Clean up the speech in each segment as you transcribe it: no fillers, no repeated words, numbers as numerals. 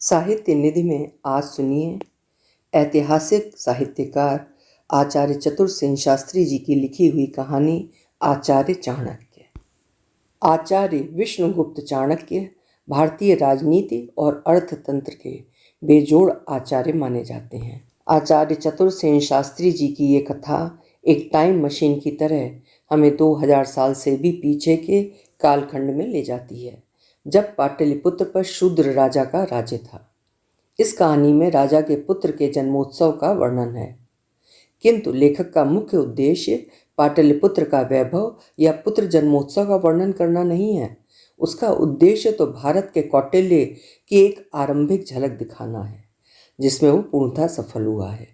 साहित्य निधि में आज सुनिए ऐतिहासिक साहित्यकार आचार्य चतुर सेन शास्त्री जी की लिखी हुई कहानी आचार्य चाणक्य। आचार्य विष्णुगुप्त चाणक्य भारतीय राजनीति और अर्थतंत्र के बेजोड़ आचार्य माने जाते हैं। आचार्य चतुर सेन शास्त्री जी की ये कथा एक टाइम मशीन की तरह हमें 2000 साल से भी पीछे के कालखंड में ले जाती है, जब पाटलिपुत्र पर शूद्र राजा का राज्य था। इस कहानी में राजा के पुत्र के जन्मोत्सव का वर्णन है, किंतु लेखक का मुख्य उद्देश्य पाटलिपुत्र का वैभव या पुत्र जन्मोत्सव का वर्णन करना नहीं है। उसका उद्देश्य तो भारत के कौटिल्य की एक आरंभिक झलक दिखाना है, जिसमें वो पूर्णतः सफल हुआ है।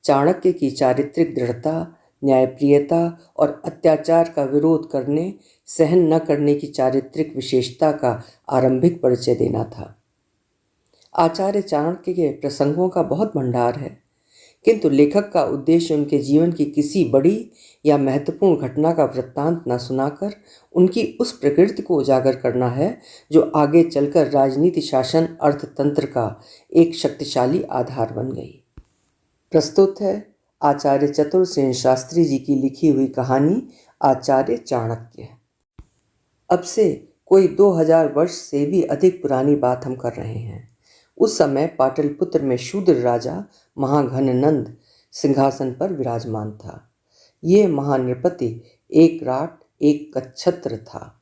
चाणक्य की चारित्रिक दृढ़ता, न्यायप्रियता और अत्याचार का विरोध करने, सहन न करने की चारित्रिक विशेषता का आरंभिक परिचय देना था। आचार्य चाणक्य के प्रसंगों का बहुत भंडार है, किंतु लेखक का उद्देश्य उनके जीवन की किसी बड़ी या महत्वपूर्ण घटना का वृत्तांत न सुनाकर उनकी उस प्रकृति को उजागर करना है जो आगे चलकर राजनीति, शासन, अर्थतंत्र का एक शक्तिशाली आधार बन गई। प्रस्तुत है आचार्य चतुर सेन शास्त्री जी की लिखी हुई कहानी आचार्य चाणक्य। अब से कोई 2000 वर्ष से भी अधिक पुरानी बात हम कर रहे हैं। उस समय पाटलिपुत्र में शूद्र राजा महाघननंद सिंहासन पर विराजमान था। ये महानृपति एक राट एक कच्छत्र था।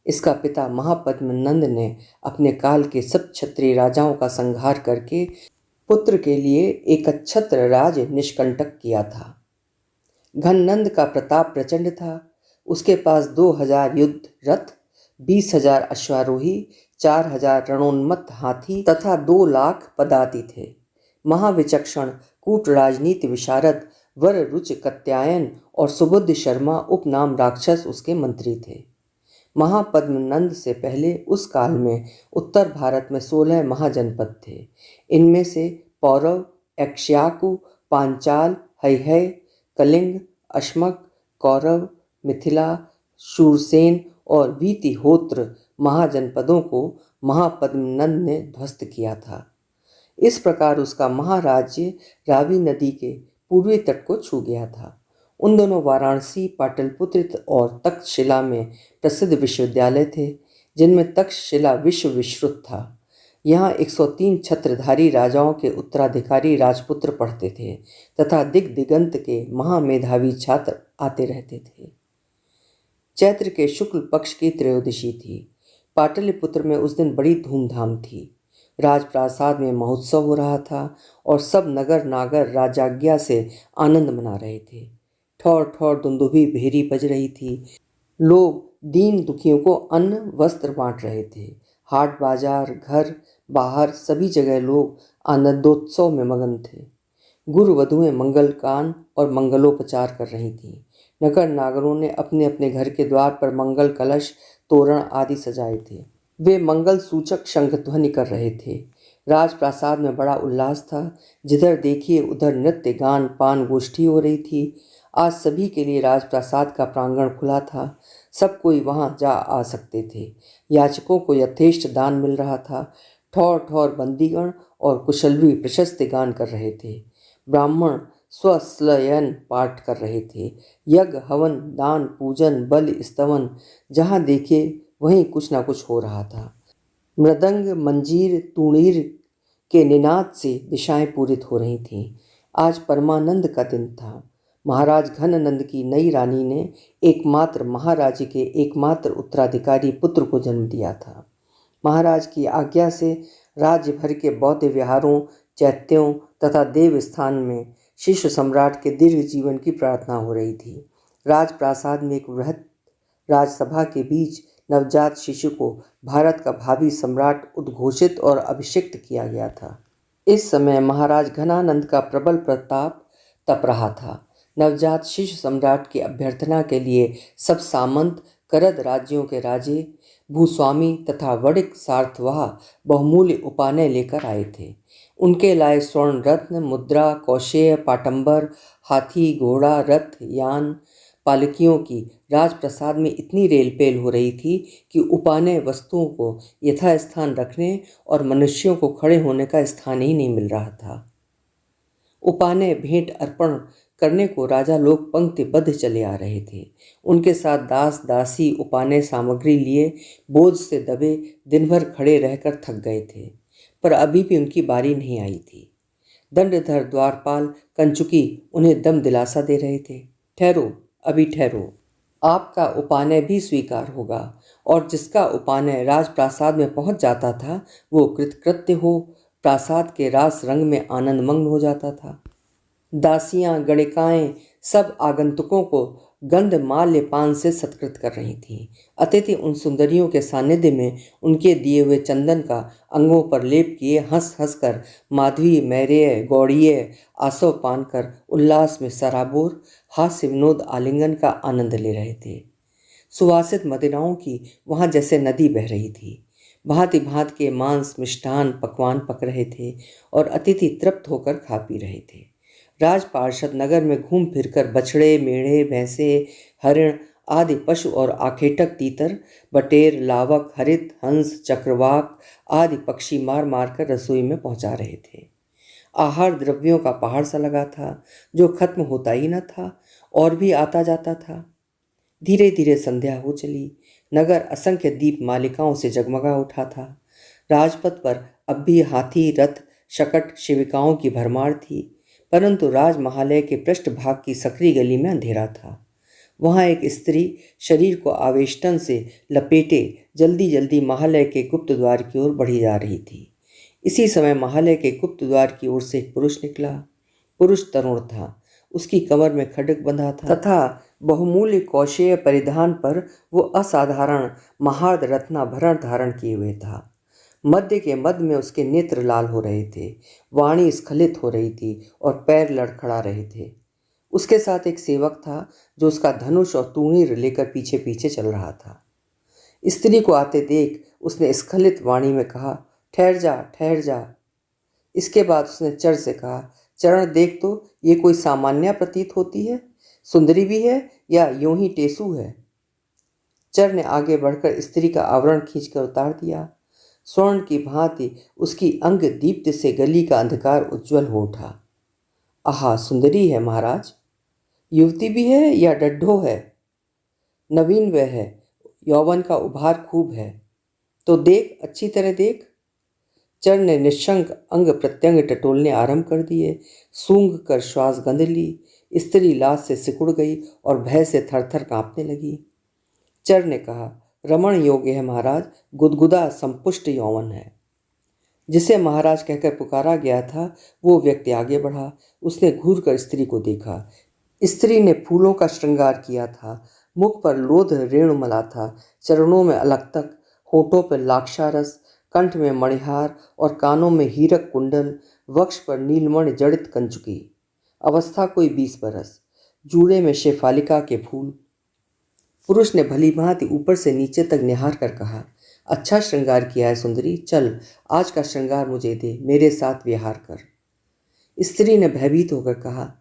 इसका पिता महापद्मनंद ने अपने काल के सब क्षत्रिय राजाओं का संहार करके पुत्र के लिए एक कच्छत्र राज निष्कंटक किया था। घननंद का प्रताप प्रचंड था। उसके पास 2000 युद्ध रथ, 20,000 अश्वारोही, 4000 रणोन्मत्त हाथी तथा 2 लाख पदाति थे। महाविचक्षण कूट राजनीति विशारद वर रुच कत्यायन और सुबुद्ध शर्मा उपनाम राक्षस उसके मंत्री थे। महापद्मनंद से पहले उस काल में उत्तर भारत में 16 महाजनपद थे। इनमें से पौरव, एक्ष्याकु, पांचाल, हैहय, कलिंग, अश्मक, कौरव, मिथिला, शूरसेन और वीतिहोत्र महाजनपदों को महापद्मनंद ने ध्वस्त किया था। इस प्रकार उसका महाराज्य रावी नदी के पूर्वी तट को छू गया था। उन दोनों वाराणसी, पाटलिपुत्र और तक्षशिला में प्रसिद्ध विश्वविद्यालय थे, जिनमें तक्षशिला विश्व विश्रुत था। यहाँ 103 छत्रधारी राजाओं के उत्तराधिकारी राजपुत्र पढ़ते थे तथा दिग दिगंत के महामेधावी छात्र आते रहते थे। चैत्र के शुक्ल पक्ष की त्रयोदशी थी। पाटलिपुत्र में उस दिन बड़ी धूमधाम थी। राजप्रासाद में महोत्सव हो रहा था और सब नगर नागर राजाज्ञा से आनंद मना रहे थे। ठौर ठौर दुंदुभी भेरी बज रही थी। लोग दीन दुखियों को अन्न वस्त्र बांट रहे थे। हाट बाजार, घर बाहर सभी जगह लोग आनंदोत्सव में मगन थे। गुरु वधुएं मंगलगान और मंगलोपचार कर रही थीं। नगर नागरों ने अपने अपने घर के द्वार पर मंगल कलश, तोरण आदि सजाए थे। वे मंगल सूचक शंखध्वनि कर रहे थे। राजप्रासाद में बड़ा उल्लास था। जिधर देखिए उधर नृत्य, गान, पान गोष्ठी हो रही थी। आज सभी के लिए राजप्रासाद का प्रांगण खुला था। सब कोई वहां जा आ सकते थे। याचकों को यथेष्ट दान मिल रहा था। ठौर ठौर बंदीगण और कुशलवी प्रशस्त गान कर रहे थे। ब्राह्मण स्वश्लयन पाठ कर रहे थे। यज्ञ, हवन, दान, पूजन, बलि, स्तवन, जहाँ देखे वहीं कुछ ना कुछ हो रहा था। मृदंग, मंजीर, तूणीर के निनाद से दिशाएं पूरित हो रही थीं। आज परमानंद का दिन था। महाराज घननंद की नई रानी ने एकमात्र महाराज के एकमात्र उत्तराधिकारी पुत्र को जन्म दिया था। महाराज की आज्ञा से राज्य भर के बौद्ध विहारों, चैत्यों तथा देव स्थान में शिशु सम्राट के दीर्घ जीवन की प्रार्थना हो रही थी। राजप्रासाद में एक बृहद राजसभा के बीच नवजात शिशु को भारत का भावी सम्राट उद्घोषित और अभिषिक्त किया गया था। इस समय महाराज घनानंद का प्रबल प्रताप तप रहा था। नवजात शिशु सम्राट की अभ्यर्थना के लिए सब सामंत, करद राज्यों के राजे, भूस्वामी तथा वणिक सार्थवाह बहुमूल्य उपाने लेकर आए थे। उनके लाए स्वर्ण रत्न, मुद्रा, कौशेय, पाटंबर, हाथी, घोड़ा, रथ, यान, पालकियों की राजप्रसाद में इतनी रेलपेल हो रही थी कि उपाने वस्तुओं को यथास्थान रखने और मनुष्यों को खड़े होने का स्थान ही नहीं मिल रहा था। उपाने भेंट अर्पण करने को राजा लोग पंक्तिबद्ध चले आ रहे थे। उनके साथ दास दासी उपाने सामग्री लिए बोझ से दबे दिन भर खड़े रहकर थक गए थे, पर अभी भी उनकी बारी नहीं आई थी। दंडधर द्वारपाल कंचुकी उन्हें दम दिलासा दे रहे थे, ठहरो, अभी ठहरो, आपका उपानय भी स्वीकार होगा। और जिसका उपानय राजप्रासाद में पहुंच जाता था वो कृतकृत्य हो प्रासाद के रास रंग में आनंदमग्न हो जाता था। दासियां गणिकाएं सब आगंतुकों को गंध माल्य पान से सत्कृत कर रही थीं। अतिथि उन सुंदरियों के सानिध्य में उनके दिए हुए चंदन का अंगों पर लेप किए हंस हंस कर माधवी मैरेय गौड़ीय आसव पान कर उल्लास में सराबोर हास्य विनोद आलिंगन का आनंद ले रहे थे। सुवासित मदिराओं की वहाँ जैसे नदी बह रही थी। भांति भांति के मांस मिष्ठान पकवान पक रहे थे और अतिथि तृप्त होकर खा पी रहे थे। राज पार्षद नगर में घूम फिरकर बछड़े मेढ़े भैंसे हरिण आदि पशु और आखेटक तीतर बटेर लावक हरित हंस चक्रवाक आदि पक्षी मार मार कर रसोई में पहुंचा रहे थे। आहार द्रव्यों का पहाड़ सा लगा था जो खत्म होता ही न था और भी आता जाता था। धीरे धीरे संध्या हो चली। नगर असंख्य दीप मालिकाओं से जगमगा उठा था। राजपथ पर अब भी हाथी रथ शकट शिविकाओं की भरमार थी, परंतु राजमहालय के पृष्ठभाग की सकरी गली में अंधेरा था। वहाँ एक स्त्री शरीर को आवेष्टन से लपेटे जल्दी जल्दी महालय के गुप्त द्वार की ओर बढ़ी जा रही थी। इसी समय महालय के गुप्त द्वार की ओर से एक पुरुष निकला। पुरुष तरुण था। उसकी कमर में खड्ग बंधा था तथा बहुमूल्य कौशेय परिधान पर वो असाधारण महार्द रत्नाभरण धारण किए हुए था। मध्य के मध्य में उसके नेत्र लाल हो रहे थे, वाणी स्खलित हो रही थी और पैर लड़खड़ा रहे थे। उसके साथ एक सेवक था जो उसका धनुष और तूणीर लेकर पीछे पीछे चल रहा था। स्त्री को आते देख उसने स्खलित वाणी में कहा, ठहर जा, ठहर जा। इसके बाद उसने चर से कहा, चरण देख तो ये कोई सामान्य प्रतीत होती है, सुंदरी भी है या यूं ही टेसू है। चर ने आगे बढ़कर स्त्री का आवरण खींचकर उतार दिया। स्वर्ण की भांति उसकी अंग दीप्त से गली का अंधकार उज्जवल हो उठा। आहा, सुंदरी है महाराज। युवती भी है या डड्ढो है? नवीन वह है, यौवन का उभार खूब है। तो देख, अच्छी तरह देख। चर ने निशंक अंग प्रत्यंग टटोलने आरंभ कर दिए। सूंघ कर श्वास गंध ली। स्त्री लाज से सिकुड़ गई और भय से थरथर कांपने लगी। चर ने कहा, रमण योग्य है महाराज, गुदगुदा संपुष्ट यौवन है। जिसे महाराज कहकर पुकारा गया था वो व्यक्ति आगे बढ़ा। उसने घूर कर स्त्री को देखा। स्त्री ने फूलों का श्रृंगार किया था। मुख पर लोध रेणुमला था, चरणों में अलक्तक, होठों पर लाक्षारस, कंठ में मणिहार और कानों में हीरक कुंडल, वक्ष पर नीलमणि जड़ित कंचुकी। अवस्था कोई 20 बरस, जूड़े में शेफालिका के फूल। पुरुष ने भली भांति ऊपर से नीचे तक निहार कर कहा, अच्छा श्रृंगार किया है सुंदरी, चल आज का श्रृंगार मुझे दे, मेरे साथ विहार कर। स्त्री ने भयभीत होकर कहा,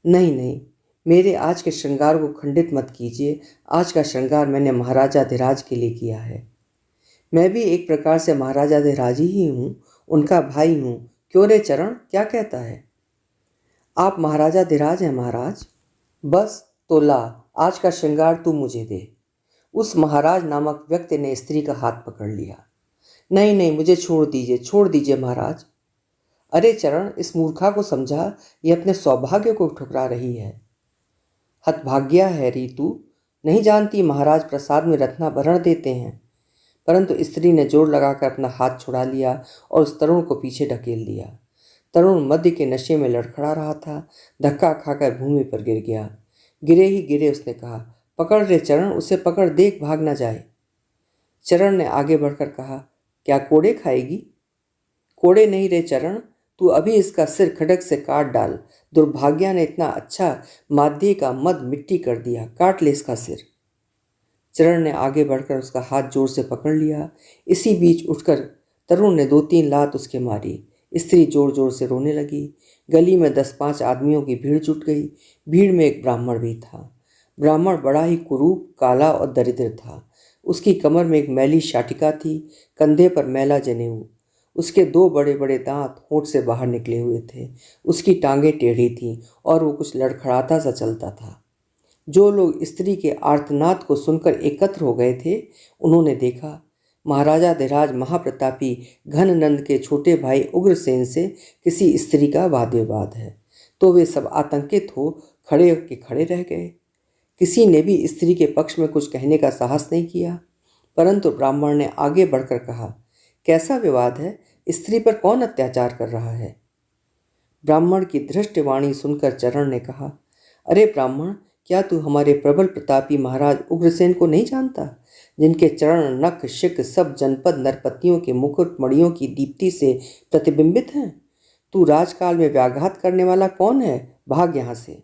नहीं नहीं, मेरे आज के श्रृंगार को खंडित मत कीजिए। आज का श्रृंगार मैंने महाराजाधिराज के लिए किया है। मैं भी एक प्रकार से महाराजाधिराज ही हूँ, उनका भाई हूँ। क्यों रे चरण, क्या कहता है? आप महाराजाधिराज हैं महाराज। बस तो ला, आज का श्रृंगार तू मुझे दे। उस महाराज नामक व्यक्ति ने स्त्री का हाथ पकड़ लिया। नहीं नहीं, मुझे छोड़ दीजिए, छोड़ दीजिए महाराज। अरे चरण, इस मूर्खा को समझा, ये अपने सौभाग्य को ठुकरा रही है। हतभाग्या है री तू, नहीं जानती महाराज प्रसाद में रत्नाभरण देते हैं। परंतु स्त्री ने जोर लगाकर अपना हाथ छुड़ा लिया और उस तरुण को पीछे ढकेल दिया। तरुण मध्य के नशे में लड़खड़ा रहा था। धक्का खाकर भूमि पर गिर गया। गिरे ही गिरे उसने कहा, पकड़ रे चरण, उसे पकड़, देख भाग न जाए। चरण ने आगे बढ़कर कहा, क्या कोड़े खाएगी? कोड़े नहीं रे चरण, तू अभी इसका सिर खड्ग से काट डाल। दुर्भाग्या ने इतना अच्छा माध्य का मद मिट्टी कर दिया, काट ले इसका सिर। चरण ने आगे बढ़कर उसका हाथ जोर से पकड़ लिया। इसी बीच उठकर तरुण ने 2-3 लात उसके मारी। स्त्री जोर जोर से रोने लगी। गली में 10-5 आदमियों की भीड़ जुट गई। भीड़ में एक ब्राह्मण भी था। ब्राह्मण बड़ा ही कुरूप, काला और दरिद्र था। उसकी कमर में एक मैली शाटिका थी, कंधे पर मैला जनेऊ। उसके दो बड़े बड़े दांत होंठ से बाहर निकले हुए थे। उसकी टांगें टेढ़ी थीं और वो कुछ लड़खड़ाता सा चलता था। जो लोग स्त्री के आर्तनाद को सुनकर एकत्र हो गए थे, उन्होंने देखा महाराजा धीराज महाप्रतापी घननंद के छोटे भाई उग्रसेन से किसी स्त्री का वाद विवाद है। तो वे सब आतंकित हो खड़े के खड़े रह गए। किसी ने भी स्त्री के पक्ष में कुछ कहने का साहस नहीं किया, परंतु ब्राह्मण ने आगे बढ़कर कहा, कैसा विवाद है? स्त्री पर कौन अत्याचार कर रहा है? ब्राह्मण की धृष्ट वाणी सुनकर चरण ने कहा, अरे ब्राह्मण, क्या तू हमारे प्रबल प्रतापी महाराज उग्रसेन को नहीं जानता, जिनके चरण नख शिक सब जनपद नरपतियों के मुकुट मणियों की दीप्ति से प्रतिबिंबित हैं? तू राजकाल में व्याघात करने वाला कौन है? भाग यहाँ से।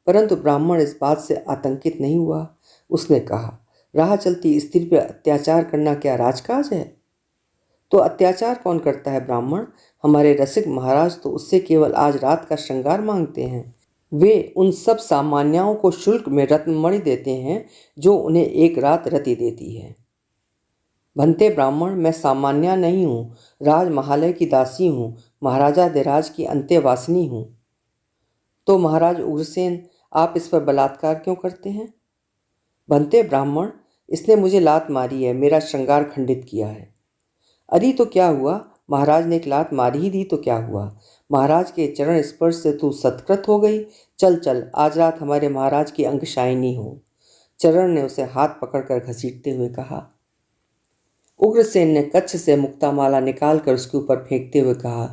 परंतु ब्राह्मण इस बात से आतंकित नहीं हुआ। उसने कहा, राह चलती स्त्री पर अत्याचार करना क्या राजकाज है? तो अत्याचार कौन करता है ब्राह्मण? हमारे रसिक महाराज तो उससे केवल आज रात का श्रृंगार मांगते हैं। वे उन सब सामान्याओं को शुल्क में रत्नमणि देते हैं जो उन्हें एक रात रति देती है। भंते ब्राह्मण, मैं सामान्या नहीं हूँ, राज महालय की दासी हूँ, महाराजा धीराज की अंत्यवासिनी हूँ। तो महाराज उग्रसेन, आप इस पर बलात्कार क्यों करते हैं? भंते ब्राह्मण, इसने मुझे लात मारी है, मेरा श्रृंगार खंडित किया है। अरे तो क्या हुआ? महाराज ने एक लात मारी ही दी तो क्या हुआ? महाराज के चरण स्पर्श से तू सत्कृत हो गई। चल चल, आज रात हमारे महाराज की अंगशायनी हो। चरण ने उसे हाथ पकड़कर घसीटते हुए कहा। उग्रसेन ने कच्छ से मुक्तामाला निकालकर उसके ऊपर फेंकते हुए कहा,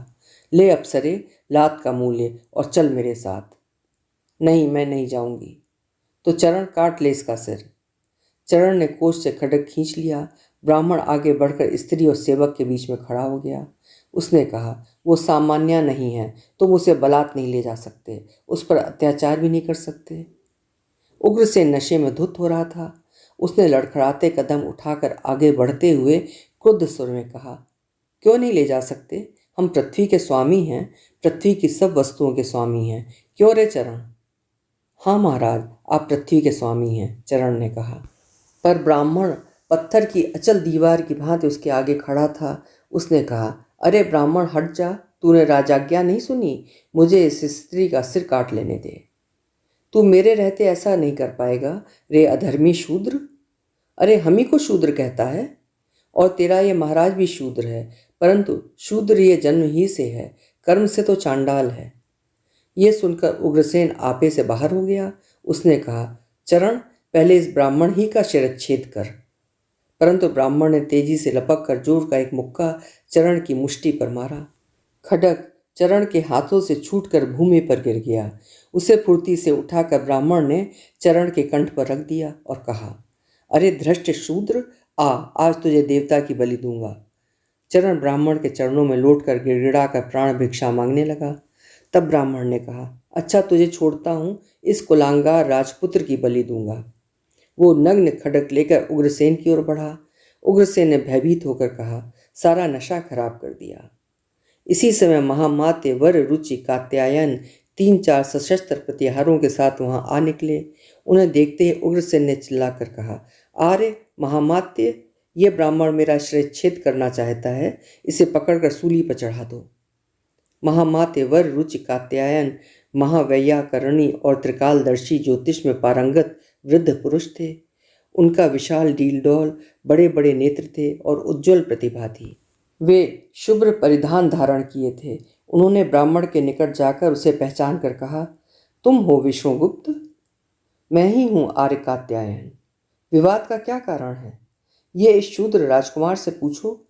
ले अप्सरे, लात का मूल्य और चल मेरे साथ। नहीं, मैं नहीं जाऊंगी। तो चरण, काट ले इसका सिर। चरण ने कोष से खड्ग खींच लिया। ब्राह्मण आगे बढ़कर स्त्री और सेवक के बीच में खड़ा हो गया। उसने कहा, वो सामान्य नहीं है, तुम उसे बलात् नहीं ले जा सकते, उस पर अत्याचार भी नहीं कर सकते। उग्रसेन नशे में धुत हो रहा था। उसने लड़खड़ाते कदम उठाकर आगे बढ़ते हुए क्रुद्ध स्वर में कहा, क्यों नहीं ले जा सकते? हम पृथ्वी के स्वामी हैं, पृथ्वी की सब वस्तुओं के स्वामी हैं। क्यों रे चरण? हाँ महाराज, आप पृथ्वी के स्वामी हैं, चरण ने कहा। पर ब्राह्मण पत्थर की अचल दीवार की भांति उसके आगे खड़ा था। उसने कहा, अरे ब्राह्मण हट जा, तूने राजाज्ञा नहीं सुनी, मुझे इस स्त्री का सिर काट लेने दे। तू मेरे रहते ऐसा नहीं कर पाएगा रे अधर्मी शूद्र। अरे हम ही को शूद्र कहता है, और तेरा ये महाराज भी शूद्र है, परंतु शूद्र ये जन्म ही से है, कर्म से तो चांडाल है। ये सुनकर उग्रसेन आपे से बाहर हो गया। उसने कहा, चरण, पहले इस ब्राह्मण ही का शिरच्छेद कर। परंतु ब्राह्मण ने तेजी से लपक कर जोर का एक मुक्का चरण की मुष्टि पर मारा। खड्ग चरण के हाथों से छूटकर भूमि पर गिर गया। उसे फुर्ती से उठाकर ब्राह्मण ने चरण के कंठ पर रख दिया और कहा, अरे धृष्ट शूद्र, आ, आज तुझे देवता की बलि दूंगा। चरण ब्राह्मण के चरणों में लौटकर गिड़गिड़ाकर प्राण भिक्षा मांगने लगा। तब ब्राह्मण ने कहा, अच्छा तुझे छोड़ता हूँ, इस कुलांगार राजपुत्र की बलि दूंगा। वो नग्न खड्ग लेकर उग्रसेन की ओर बढ़ा। उग्रसेन ने भयभीत होकर कहा, सारा नशा खराब कर दिया। इसी समय महामात्य वर रुचि कात्यायन 3-4 सशस्त्र प्रतिहारों के साथ वहां आ निकले। उन्हें देखते ही उग्रसेन ने चिल्लाकर कहा, आर्य महामात्य, ये ब्राह्मण मेरा शिरच्छेद करना चाहता है, इसे पकड़कर सूली पर चढ़ा दो। महामात्य वर रुचि कात्यायन महावैयाकरणी और त्रिकालदर्शी ज्योतिष में पारंगत वृद्ध पुरुष थे। उनका विशाल डीलडौल, बड़े बड़े नेत्र थे और उज्ज्वल प्रतिभा थी। वे शुभ्र परिधान धारण किए थे। उन्होंने ब्राह्मण के निकट जाकर उसे पहचान कर कहा, तुम हो विष्णुगुप्त? मैं ही हूँ आर्य कात्यायन। विवाद का क्या कारण है, ये इस शूद्र राजकुमार से पूछो।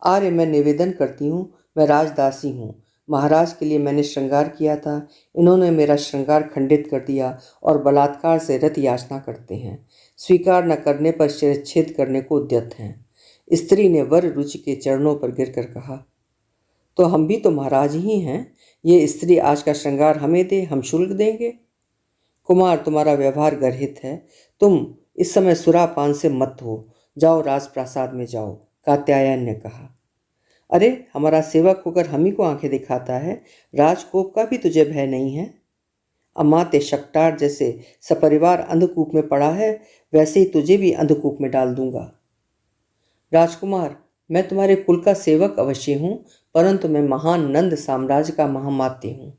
आर्य, मैं निवेदन करती हूँ, मैं राजदासी हूँ। महाराज के लिए मैंने श्रृंगार किया था, इन्होंने मेरा श्रृंगार खंडित कर दिया और बलात्कार से रत याचना करते हैं। स्वीकार न करने पर शिरच्छेद करने को उद्यत हैं। स्त्री ने वर रुचि के चरणों पर गिरकर कहा, तो हम भी तो महाराज ही हैं, ये स्त्री आज का श्रृंगार हमें दे, हम शुल्क देंगे। कुमार, तुम्हारा व्यवहार गर्हित है, तुम इस समय सुरापान से मत हो, जाओ राजप्रासाद में जाओ, कात्यायन ने कहा। अरे हमारा सेवक होकर हम ही को आंखें दिखाता है, राजकोप का भी तुझे भय नहीं है? अमात्य शक्टार जैसे सपरिवार अंधकूप में पड़ा है, वैसे ही तुझे भी अंधकूप में डाल दूंगा। राजकुमार, मैं तुम्हारे कुल का सेवक अवश्य हूँ, परंतु मैं महान नंद साम्राज्य का महामात्य हूँ।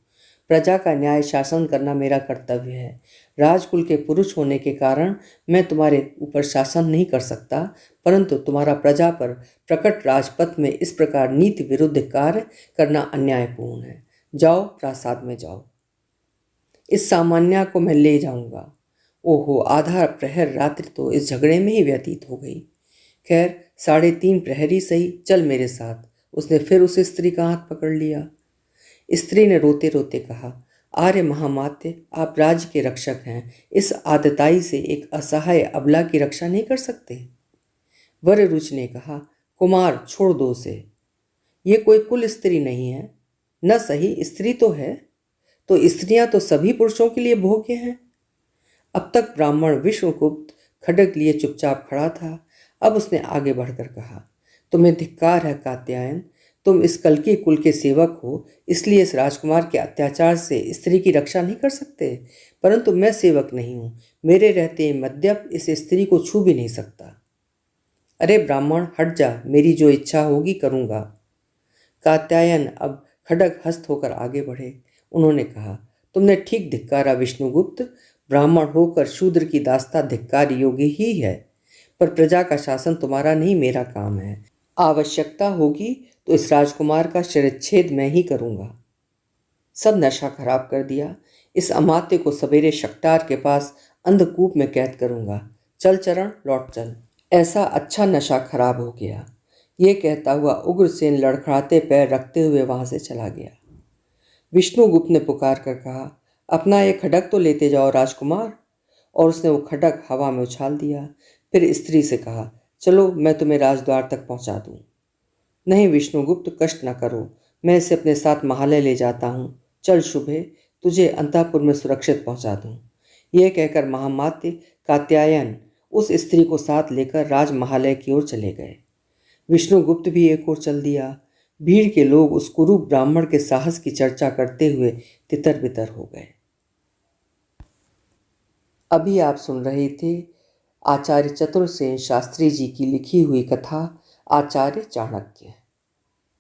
प्रजा का न्याय शासन करना मेरा कर्तव्य है। राजकुल के पुरुष होने के कारण मैं तुम्हारे ऊपर शासन नहीं कर सकता, परंतु तुम्हारा प्रजा पर प्रकट राजपथ में इस प्रकार नीति विरुद्ध कार्य करना अन्यायपूर्ण है। जाओ, प्रासाद में जाओ। इस सामान्या को मैं ले जाऊंगा। ओहो, आधा प्रहर रात्रि तो इस झगड़े में ही व्यतीत हो गई। खैर, 3:30 प्रहरी सही, चल मेरे साथ। उसने फिर उस स्त्री का हाथ पकड़ लिया। स्त्री ने रोते रोते कहा, आर्य महामात्य, आप राज्य के रक्षक हैं, इस आतताई से एक असहाय अबला की रक्षा नहीं कर सकते। वररुच ने कहा, कुमार, छोड़ दो उसे, ये कोई कुल स्त्री नहीं है। न सही, स्त्री तो है, तो स्त्रियां तो सभी पुरुषों के लिए भोग्य हैं। अब तक ब्राह्मण विष्णुगुप्त खड्ग लिए चुपचाप खड़ा था। अब उसने आगे बढ़कर कहा, तुम्हें धिक्कार है कात्यायन, तुम इस कल्कि कुल के सेवक हो, इसलिए इस राजकुमार के अत्याचार से स्त्री की रक्षा नहीं कर सकते, परंतु मैं सेवक नहीं हूँ। मेरे रहते मद्यप इस स्त्री को छू भी नहीं सकता। अरे ब्राह्मण, हट जा, मेरी जो इच्छा होगी करूँगा। कात्यायन अब खड्ग हस्त होकर आगे बढ़े। उन्होंने कहा, तुमने ठीक धिक्कारा विष्णुगुप्त। ब्राह्मण होकर शूद्र की दास्ता धिक्कार योग्य ही है, पर प्रजा का शासन तुम्हारा नहीं, मेरा काम है। आवश्यकता होगी तो इस राजकुमार का शिरच्छेद मैं ही करूंगा। सब नशा खराब कर दिया। इस अमात्य को सवेरे शक्टार के पास अंधकूप में कैद करूंगा। चल चरण, लौट चल। ऐसा अच्छा नशा खराब हो गया। ये कहता हुआ उग्रसेन लड़खड़ाते पैर रखते हुए वहां से चला गया। विष्णुगुप्त ने पुकार कर कहा, अपना एक खड्ग तो लेते जाओ राजकुमार। और उसने वो खड्ग हवा में उछाल दिया। फिर स्त्री से कहा, चलो मैं तुम्हें राजद्वार तक पहुंचा दूं। नहीं विष्णुगुप्त, कष्ट न करो, मैं इसे अपने साथ महालय ले जाता हूँ। चल शुभे, तुझे अंतःपुर में सुरक्षित पहुंचा दूं। यह कहकर महामात्य कात्यायन उस स्त्री को साथ लेकर राजमहालय की ओर चले गए। विष्णुगुप्त भी एक ओर चल दिया। भीड़ के लोग उस कुरूप ब्राह्मण के साहस की चर्चा करते हुए तितर बितर हो गए। अभी आप सुन रहे थे आचार्य चतुरसेन शास्त्री जी की लिखी हुई कथा आचार्य चाणक्य।